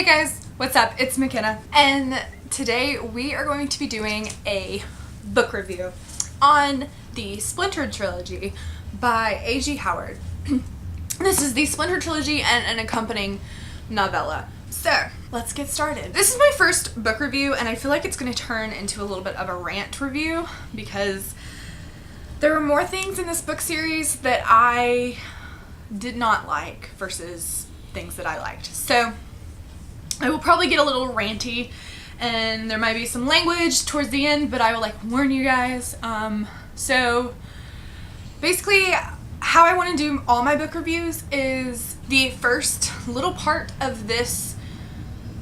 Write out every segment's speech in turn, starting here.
Hey guys, what's up? It's McKenna, and today we are going to be doing a book review on the Splintered Trilogy by A.G. Howard. This is the Splintered Trilogy and an accompanying novella. So, let's get started. This is my first book review, and I feel like it's going to turn into a little bit of a rant review because there were more things in this book series that I did not like versus things that I liked. So, I will probably get a little ranty and there might be some language towards the end, but I will warn you guys. So basically how I want to do all my book reviews is the first little part of this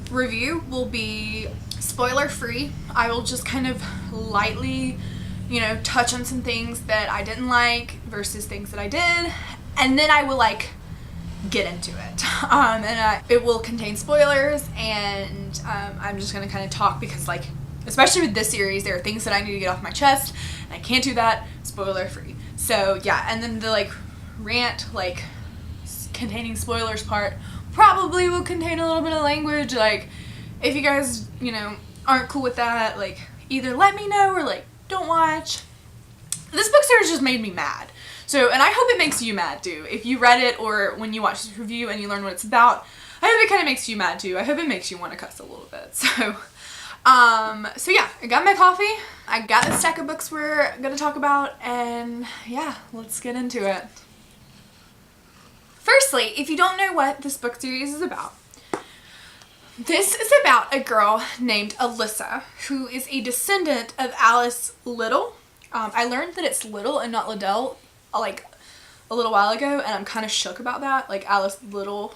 review will be spoiler free. I will just kind of lightly, touch on some things that I didn't like versus things that I did, and then I will get into it. It will contain spoilers, and I'm just gonna kind of talk because especially with this series, there are things that I need to get off my chest and I can't do that spoiler free. So yeah, and then the rant containing spoilers part probably will contain a little bit of language. If you guys aren't cool with that, either let me know or don't watch. This book series just made me mad. So, and I hope it makes you mad too. If you read it or when you watch this review and you learn what it's about, I hope it kind of makes you mad too. I hope it makes you want to cuss a little bit. So yeah, I got my coffee. I got the stack of books we're going to talk about, and yeah, let's get into it. Firstly, if you don't know what this book series is about, this is about a girl named Alyssa, who is a descendant of Alice Little. I learned that it's Little and not Liddell a little while ago, and I'm kind of shook about that. Alice Little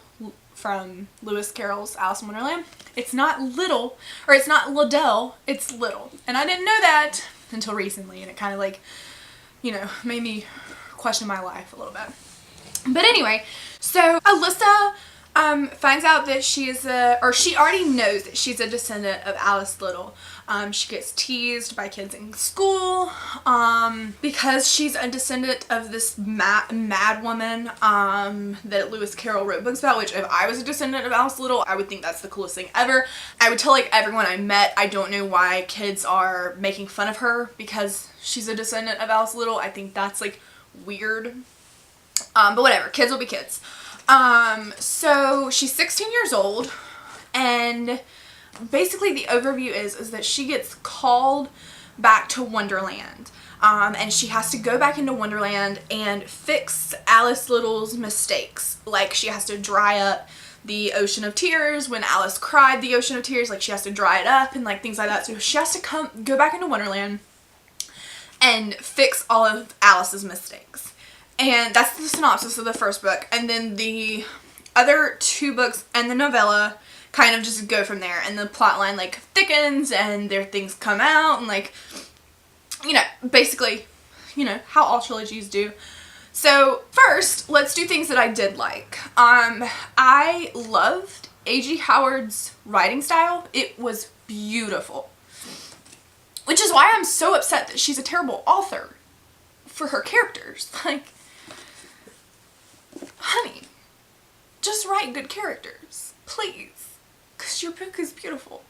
from Lewis Carroll's Alice in Wonderland. It's not Little, or it's not Liddell, it's Little. And I didn't know that until recently, and it kind of made me question my life a little bit. But anyway, so Alyssa finds out that she already knows that she's a descendant of Alice Little. She gets teased by kids in school because she's a descendant of this mad woman that Lewis Carroll wrote books about, which if I was a descendant of Alice Little, I would think that's the coolest thing ever. I would tell everyone I met, I don't know why kids are making fun of her because she's a descendant of Alice Little. I think that's weird. But whatever, kids will be kids. So she's 16 years old, and basically the overview is that she gets called back to Wonderland, and she has to go back into Wonderland and fix Alice Little's mistakes. She has to dry up the Ocean of Tears. When Alice cried the Ocean of Tears, she has to dry it up and things like that. So she has to go back into Wonderland and fix all of Alice's mistakes. And that's the synopsis of the first book. And then the other two books and the novella kind of just go from there. And the plot line thickens and their things come out and basically, how all trilogies do. So first, let's do things that I did like. I loved A.G. Howard's writing style. It was beautiful. Which is why I'm so upset that she's a terrible author for her characters. Honey, just write good characters, please, because your book is beautiful.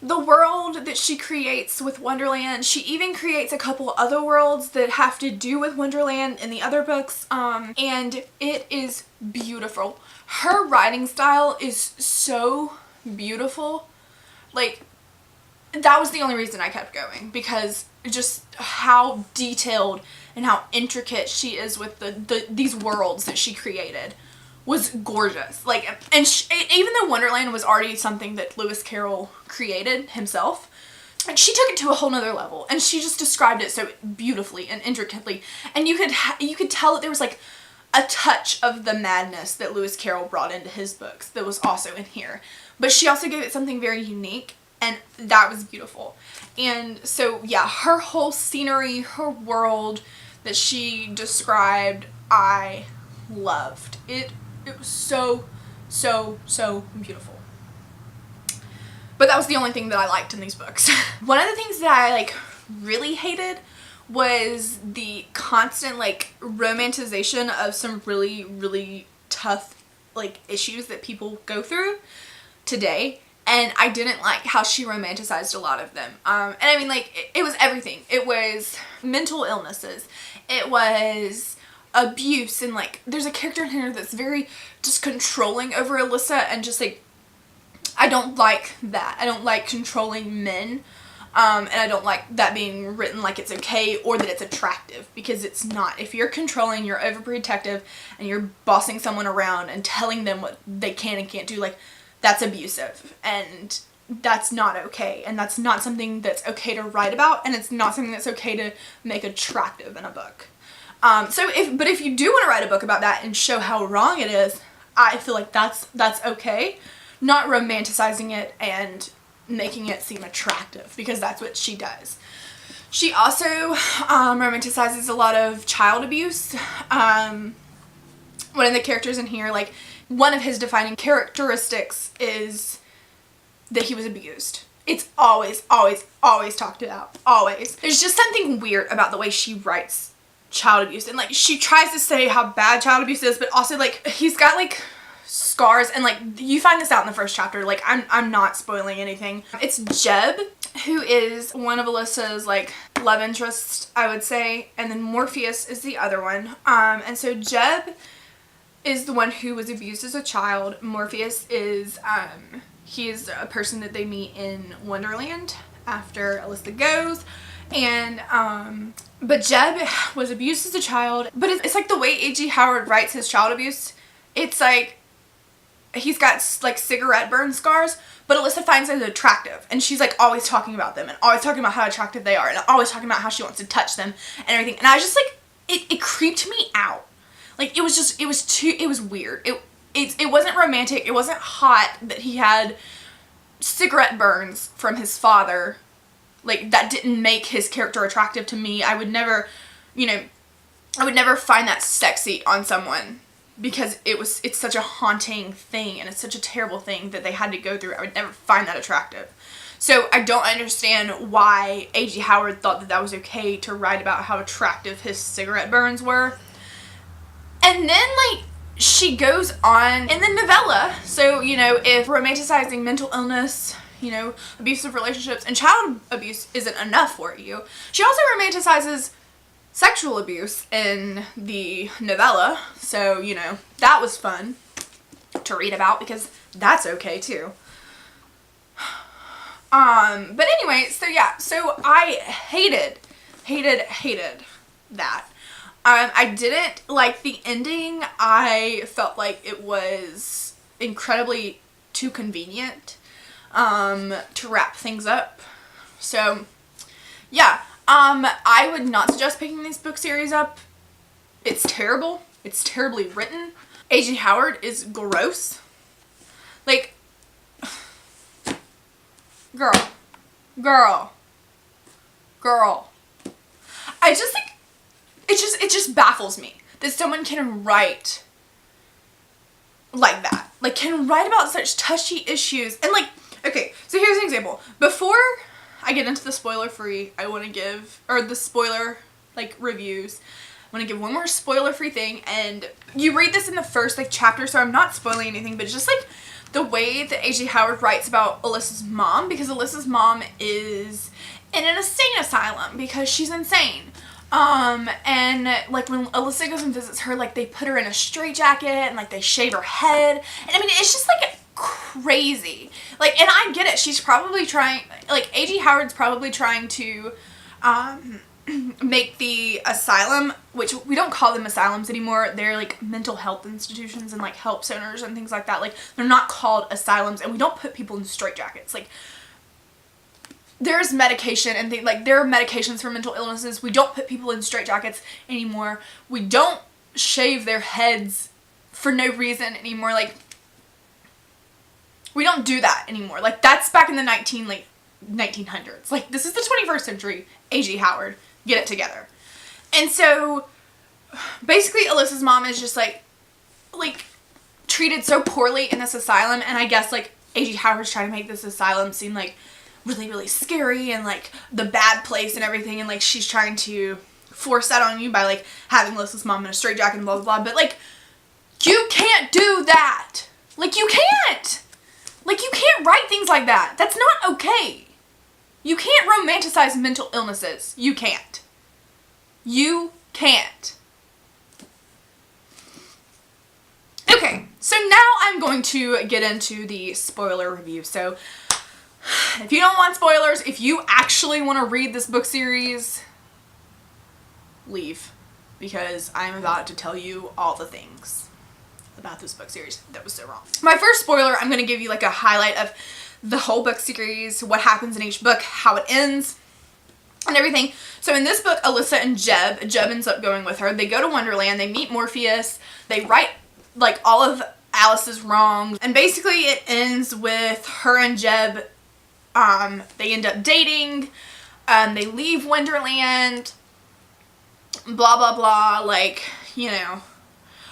The world that she creates with Wonderland, she even creates a couple other worlds that have to do with Wonderland in the other books, and it is beautiful. Her writing style is so beautiful. That was the only reason I kept going, because just how detailed and how intricate she is with these worlds that she created was gorgeous. Even though Wonderland was already something that Lewis Carroll created himself, and she took it to a whole nother level, and she just described it so beautifully and intricately, and you could tell that there was a touch of the madness that Lewis Carroll brought into his books that was also in here, but she also gave it something very unique. And that was beautiful. And so, yeah, her whole scenery, her world that she described, I loved. It was so, so, so beautiful. But that was the only thing that I liked in these books. One of the things that I, really hated was the constant, romanticization of some really, really tough, issues that people go through. today, and I didn't like how she romanticized a lot of them. And I mean, like, it was everything. It was mental illnesses. It was abuse, and like, there's a character in here that's very just controlling over Alyssa, and just like, I don't like that. I don't like controlling men. And I don't like that being written like it's okay or that it's attractive, because it's not. If you're controlling, you're overprotective, and you're bossing someone around and telling them what they can and can't do, like, that's abusive, and that's not okay, and that's not something that's okay to write about, and it's not something that's okay to make attractive in a book. But if you do want to write a book about that and show how wrong it is, I feel like that's okay, not romanticizing it and making it seem attractive, because that's what she does. She also romanticizes a lot of child abuse. One of the characters in here, like, one of his defining characteristics is that he was abused. It's always, always, always talked about. Always. There's just something weird about the way she writes child abuse. And, like, she tries to say how bad child abuse is, but also, like, he's got, like, scars, and like, you find this out in the first chapter. Like, I'm not spoiling anything. It's Jeb, who is one of Alyssa's like love interests, I would say, and then Morpheus is the other one. And so Jeb is the one who was abused as a child. Morpheus is he is a person that they meet in Wonderland after Alyssa goes, and but Jeb was abused as a child. But it's like the way A.G. Howard writes his child abuse. It's like, he's got like cigarette burn scars, but Alyssa finds them attractive, and she's like always talking about them and always talking about how attractive they are, and always talking about how she wants to touch them and everything. And I just like, it creeped me out. Like, it was weird. It wasn't romantic. It wasn't hot that he had cigarette burns from his father. Like, that didn't make his character attractive to me. I would never, I would never find that sexy on someone, because it's such a haunting thing, and it's such a terrible thing that they had to go through. I would never find that attractive. So I don't understand why A.G. Howard thought that that was okay to write about how attractive his cigarette burns were. And then, like, she goes on in the novella. So, if romanticizing mental illness, abusive relationships and child abuse isn't enough for you, she also romanticizes sexual abuse in the novella. So, that was fun to read about, because that's okay too. But anyway, so yeah, so I hated that. I didn't like the ending. I felt like it was incredibly too convenient, to wrap things up. So, yeah. I would not suggest picking this book series up. It's terrible. It's terribly written. A.G. Howard is gross. Like, girl. I just think, it just baffles me that someone can write like that. Like, can write about such touchy issues. And like, okay, so here's an example. Before I get into the spoiler-free, I want to give, or the spoiler, like, reviews, I want to give one more spoiler-free thing, and you read this in the first, like, chapter, so I'm not spoiling anything, but it's just, like, the way that A.G. Howard writes about Alyssa's mom, because Alyssa's mom is in an insane asylum, because she's insane. And, like, when Alyssa goes and visits her, like, they put her in a straitjacket, and, like, they shave her head, and, I mean, it's just, like, crazy. Like, and I get it, she's probably trying, like, A.G. Howard's probably trying to, make the asylum, which we don't call them asylums anymore, they're, like, mental health institutions and, like, help centers and things like that. Like, they're not called asylums, and we don't put people in straitjackets. Like, there's medication and things, like, there are medications for mental illnesses. We don't put people in straitjackets anymore. We don't shave their heads for no reason anymore. Like, we don't do that anymore. Like, that's back in the 1900s. Like, this is the 21st century. A.G. Howard, get it together. And so, basically, Alyssa's mom is just, like, treated so poorly in this asylum, and I guess, like, A.G. Howard's trying to make this asylum seem, like, really, really scary, and, like, the bad place and everything, and, like, she's trying to force that on you by, like, having Alyssa's mom in a straitjacket and blah, blah, blah, but, like, you can't do that! Like, you can't! Like, you can't can't write things like that. That's not okay. You can't romanticize mental illnesses. You can't. You can't. Okay, so now I'm going to get into the spoiler review. So, if you don't want spoilers, if you actually want to read this book series, leave. Because I'm about to tell you all the things about this book series that was so wrong. My first spoiler, I'm going to give you like a highlight of the whole book series, what happens in each book, how it ends, and everything. So in this book, Alyssa and Jeb ends up going with her. They go to Wonderland, they meet Morpheus, they right like all of Alice's wrongs, and basically it ends with her and Jeb, they end up dating, they leave Wonderland, blah blah blah, like, you know.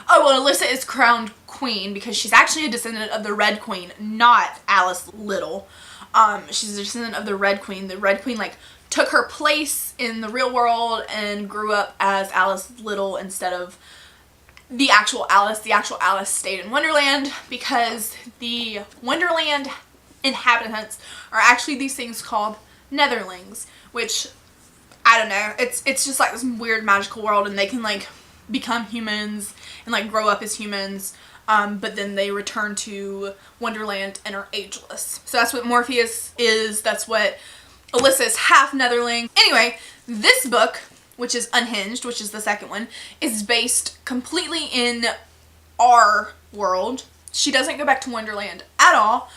Oh, well, Alyssa is crowned queen because she's actually a descendant of the Red Queen, not Alice Little. She's a descendant of the Red Queen. The Red Queen, like, took her place in the real world and grew up as Alice Little instead of the actual Alice. The actual Alice stayed in Wonderland because the Wonderland inhabitants are actually these things called Netherlings, which, I don't know, it's just like this weird magical world, and they can, like, become humans and, like, grow up as humans, but then they return to Wonderland and are ageless. So that's what Morpheus is, that's what Alyssa is, half Netherling. Anyway, this book, which is Unhinged, which is the second one, is based completely in our world. She doesn't go back to Wonderland at all.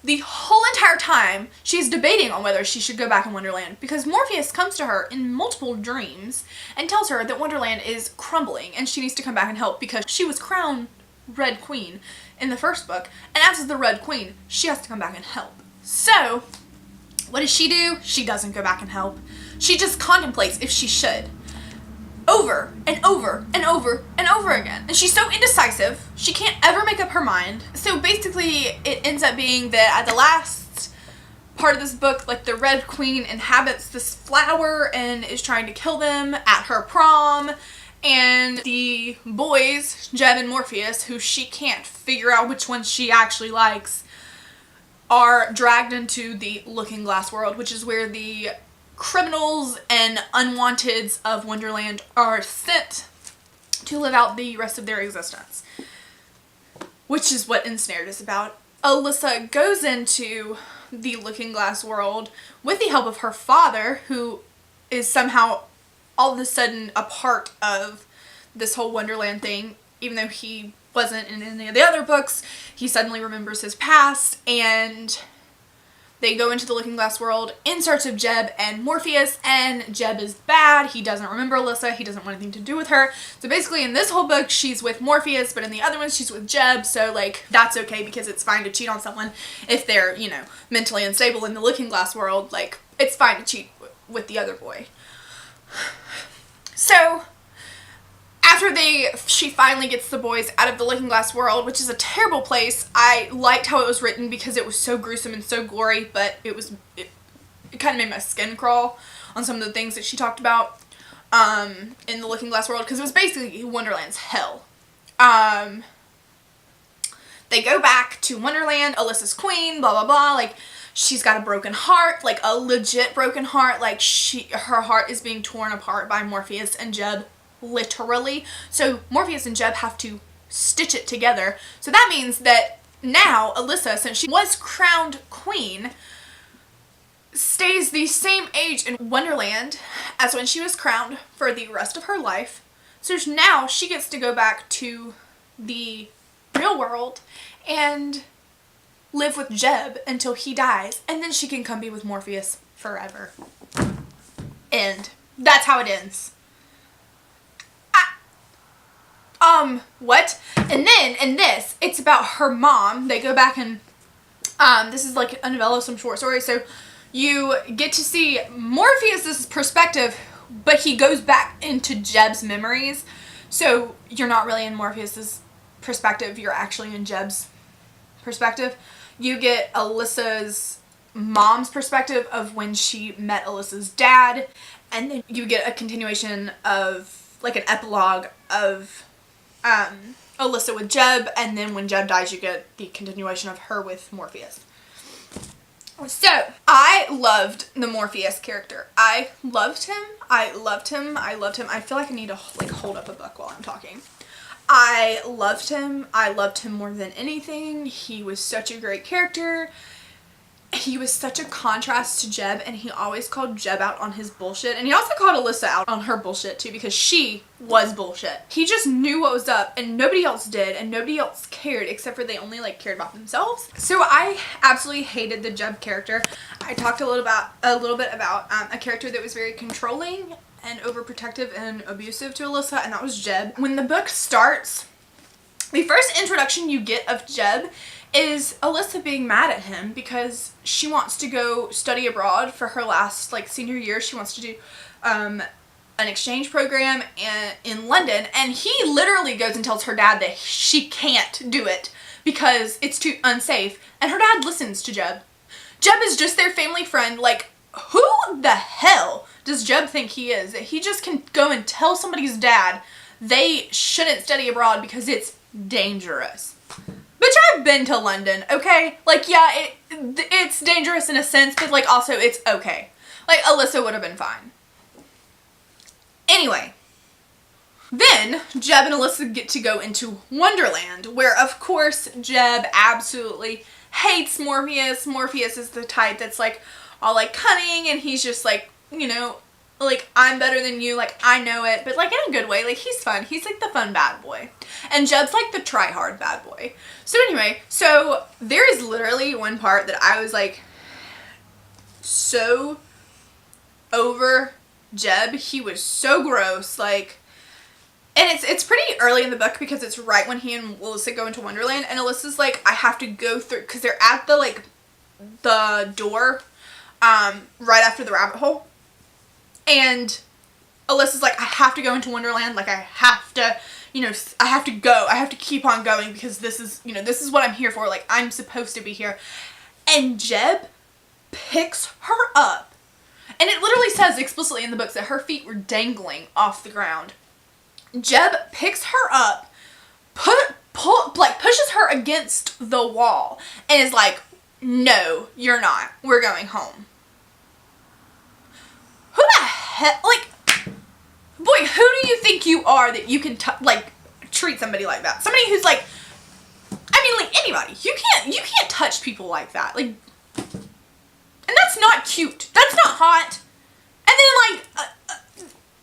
The whole entire time, she's debating on whether she should go back in Wonderland because Morpheus comes to her in multiple dreams and tells her that Wonderland is crumbling and she needs to come back and help because she was crowned Red Queen in the first book, and as the Red Queen, she has to come back and help. So, what does she do? She doesn't go back and help. She just contemplates if she should. Over and over and over and over again. And she's so indecisive, she can't ever make up her mind. So basically, it ends up being that at the last part of this book, like, the Red Queen inhabits this flower and is trying to kill them at her prom. And the boys, Jeb and Morpheus, who she can't figure out which one she actually likes, are dragged into the Looking Glass world, which is where the criminals and unwanteds of Wonderland are sent to live out the rest of their existence. Which is what Ensnared is about. Alyssa goes into the Looking Glass world with the help of her father, who is somehow all of a sudden a part of this whole Wonderland thing, even though he wasn't in any of the other books. He suddenly remembers his past, and they go into the Looking Glass world in search of Jeb and Morpheus, and Jeb is bad. He doesn't remember Alyssa. He doesn't want anything to do with her. So basically in this whole book, she's with Morpheus, but in the other ones, she's with Jeb. So, like, that's okay because it's fine to cheat on someone if they're, you know, mentally unstable in the Looking Glass world. Like, it's fine to cheat with the other boy. So, after she finally gets the boys out of the Looking Glass world, which is a terrible place. I liked how it was written because it was so gruesome and so gory, but it kind of made my skin crawl on some of the things that she talked about in the Looking Glass world, because it was basically Wonderland's hell. They go back to Wonderland, Alyssa's queen, blah blah blah, like, she's got a broken heart, like a legit broken heart, like her heart is being torn apart by Morpheus and Jeb. Literally. So Morpheus and Jeb have to stitch it together. So that means that now Alyssa, since she was crowned queen, stays the same age in Wonderland as when she was crowned for the rest of her life. So now she gets to go back to the real world and live with Jeb until he dies, and then she can come be with Morpheus forever. And that's how it ends. What? And then, in this, it's about her mom. They go back and, this is like a novella, some short story, so you get to see Morpheus's perspective, but he goes back into Jeb's memories, so you're not really in Morpheus's perspective, you're actually in Jeb's perspective. You get Alyssa's mom's perspective of when she met Alyssa's dad, and then you get a continuation of, like, an epilogue of Alyssa with Jeb, and then when Jeb dies you get the continuation of her with Morpheus. So, I loved the Morpheus character. I loved him. I loved him. I loved him. I feel like I need to like hold up a book while I'm talking. I loved him. I loved him more than anything. He was such a great character. He was such a contrast to Jeb, and he always called Jeb out on his bullshit. And he also called Alyssa out on her bullshit too, because she was bullshit. He just knew what was up, and nobody else did, and nobody else cared, except for they only like cared about themselves. So I absolutely hated the Jeb character. I talked a little bit about a character that was very controlling and overprotective and abusive to Alyssa, and that was Jeb. When the book starts, the first introduction you get of Jeb is Alyssa being mad at him because she wants to go study abroad for her last like senior year. She wants to do an exchange program in London, and he literally goes and tells her dad that she can't do it because it's too unsafe, and her dad listens to Jeb. Jeb is just their family friend. Like, who the hell does Jeb think he is? That he just can go and tell somebody's dad they shouldn't study abroad because it's dangerous. Bitch, I've been to London, okay? Like, yeah, it's dangerous in a sense, but, like, also it's okay. Like, Alyssa would have been fine. Anyway, then Jeb and Alyssa get to go into Wonderland, where, of course, Jeb absolutely hates Morpheus. Morpheus is the type that's, like, all, like, cunning, and he's just, like, you know, like, I'm better than you, like, I know it, but, like, in a good way. Like, he's fun. He's, like, the fun bad boy. And Jeb's, like, the try-hard bad boy. So, anyway, so there is literally one part that I was, like, so over Jeb. He was so gross, like, and it's pretty early in the book because it's right when he and Alyssa go into Wonderland, and Alyssa's, like, I have to go through, because they're at the, like, the door, right after the rabbit hole. And Alyssa's like, I have to go into Wonderland, like, I have to, you know, I have to go, I have to keep on going because this is, you know, this is what I'm here for, like, I'm supposed to be here. And Jeb picks her up, and it literally says explicitly in the books that her feet were dangling off the ground. Jeb picks her up, pushes her against the wall, and is like, no, you're not, we're going home. Who the hell, like, boy, who do you think you are that you can, like, treat somebody like that? Somebody who's, like, I mean, like, anybody. You can't touch people like that. Like, and that's not cute. That's not hot. And then, like,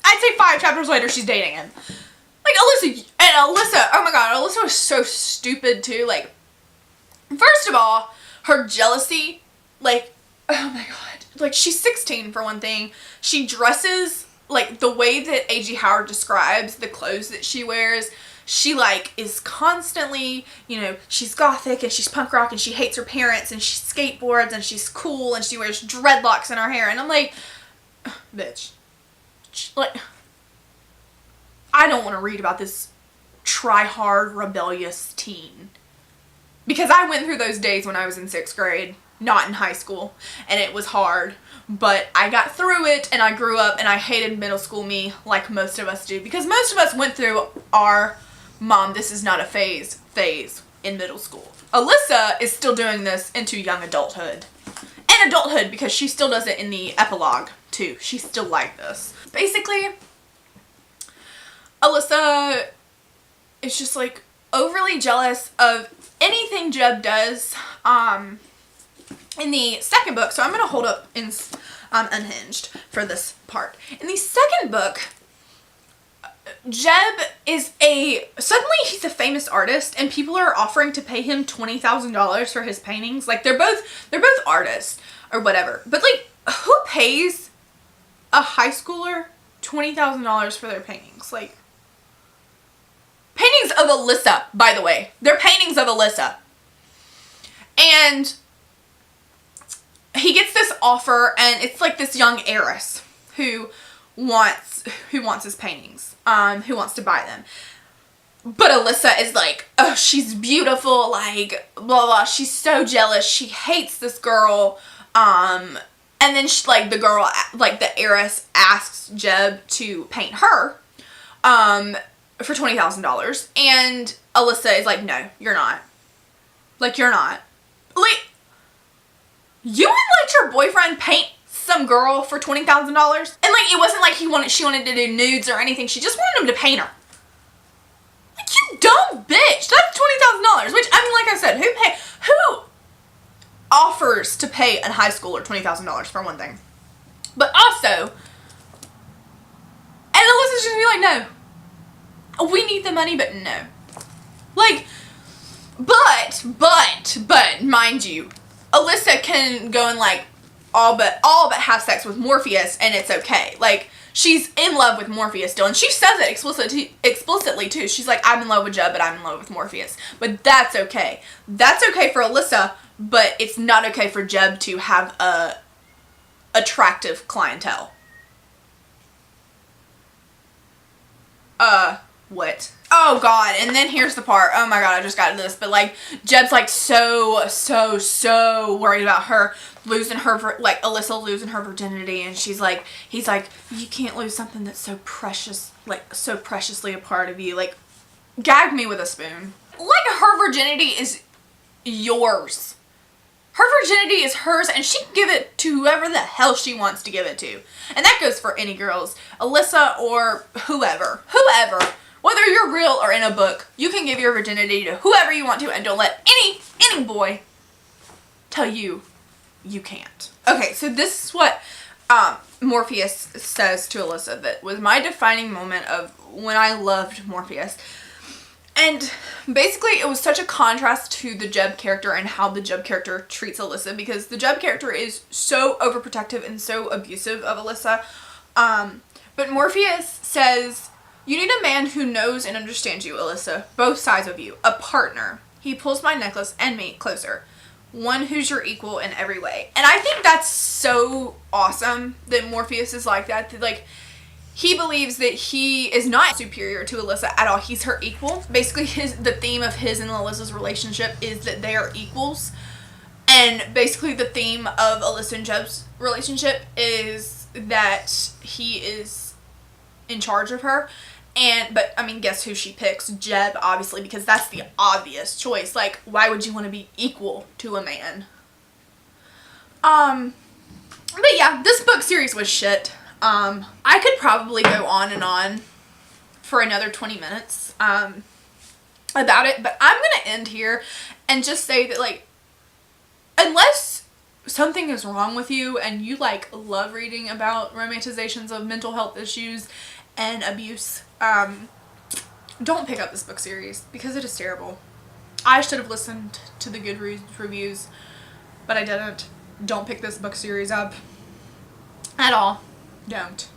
I'd say 5 chapters later, she's dating him. Like, Alyssa, oh my god, Alyssa was so stupid, too. Like, first of all, her jealousy, like, oh my god. Like, she's 16 for one thing. She dresses, like, the way that A.G. Howard describes the clothes that she wears. She, like, is constantly, you know, she's gothic and she's punk rock and she hates her parents and she skateboards and she's cool and she wears dreadlocks in her hair. And I'm like, bitch. Like, I don't want to read about this try-hard, rebellious teen. Because I went through those days when I was in 6th grade. Not in high school, and it was hard, but I got through it, and I grew up, and I hated middle school me like most of us do, because most of us went through our mom, this is not a phase in middle school. Alyssa is still doing this into young adulthood, and adulthood, because she still does it in the epilogue, too. She's still like this. Basically, Alyssa is just, like, overly jealous of anything Jeb does, in the second book, so I'm going to hold up in Unhinged for this part. In the second book, Jeb is suddenly he's a famous artist, and people are offering to pay him $20,000 for his paintings. Like, they're both artists, or whatever. But, like, who pays a high schooler $20,000 for their paintings? Like, paintings of Alyssa, by the way. They're paintings of Alyssa. And he gets this offer, and it's like this young heiress who wants his paintings, who wants to buy them. But Alyssa is like, oh, she's beautiful, like, blah, blah, she's so jealous, she hates this girl, and then she, like, the girl, like, the heiress asks Jeb to paint her, for $20,000, and Alyssa is like, no, you're not. Like, you're not. Like, you and, her boyfriend paint some girl for $20,000? And like, it wasn't like she wanted to do nudes or anything. She just wanted him to paint her. Like, you dumb bitch. That's $20,000. Which, I mean, like I said, who offers to pay a high schooler $20,000 for one thing? But also, and Alyssa's just gonna be like, no. We need the money, but no. Like, but, mind you, Alyssa can go and like, all but have sex with Morpheus and it's okay. Like, she's in love with Morpheus still, and she says it explicitly too. She's like, I'm in love with Jeb, but I'm in love with Morpheus. But that's okay. That's okay for Alyssa, but it's not okay for Jeb to have a attractive clientele. What? Oh god, and then here's the part. Oh my god, I just got this. But like, Jeb's like so worried about her losing her, like Alyssa losing her virginity, and he's like, you can't lose something that's so precious, like so preciously a part of you. Like, gag me with a spoon. Like, her virginity is yours. Her virginity is hers, and she can give it to whoever the hell she wants to give it to. And that goes for any girls, Alyssa or whoever. Whether you're real or in a book, you can give your virginity to whoever you want to, and don't let any boy tell you you can't. Okay, so this is what Morpheus says to Alyssa that was my defining moment of when I loved Morpheus. And basically, it was such a contrast to the Jeb character and how the Jeb character treats Alyssa, because the Jeb character is so overprotective and so abusive of Alyssa. But Morpheus says, you need a man who knows and understands you, Alyssa, both sides of you, a partner. He pulls my necklace and me closer. One who's your equal in every way. And I think that's so awesome that Morpheus is like that. That, like, he believes that he is not superior to Alyssa at all. He's her equal. Basically, the theme of his and Alyssa's relationship is that they are equals. And basically the theme of Alyssa and Jeb's relationship is that he is in charge of her. But I mean, guess who she picks? Jeb, obviously, because that's the obvious choice. Like, why would you want to be equal to a man? But yeah, this book series was shit. I could probably go on and on for another 20 minutes, about it, but I'm gonna end here and just say that, like, unless something is wrong with you and you, like, love reading about romanticizations of mental health issues and abuse, don't pick up this book series, because it is terrible. I should have listened to the Goodreads reviews, but I didn't. Don't pick this book series up at all. Don't.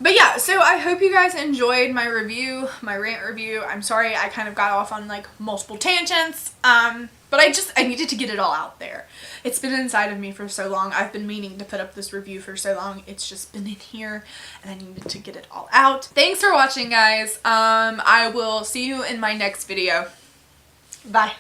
But yeah, so I hope you guys enjoyed my review, my rant review. I'm sorry I kind of got off on, like, multiple tangents, but I needed to get it all out there. It's been inside of me for so long. I've been meaning to put up this review for so long. It's just been in here, and I needed to get it all out. Thanks for watching, guys. I will see you in my next video. Bye.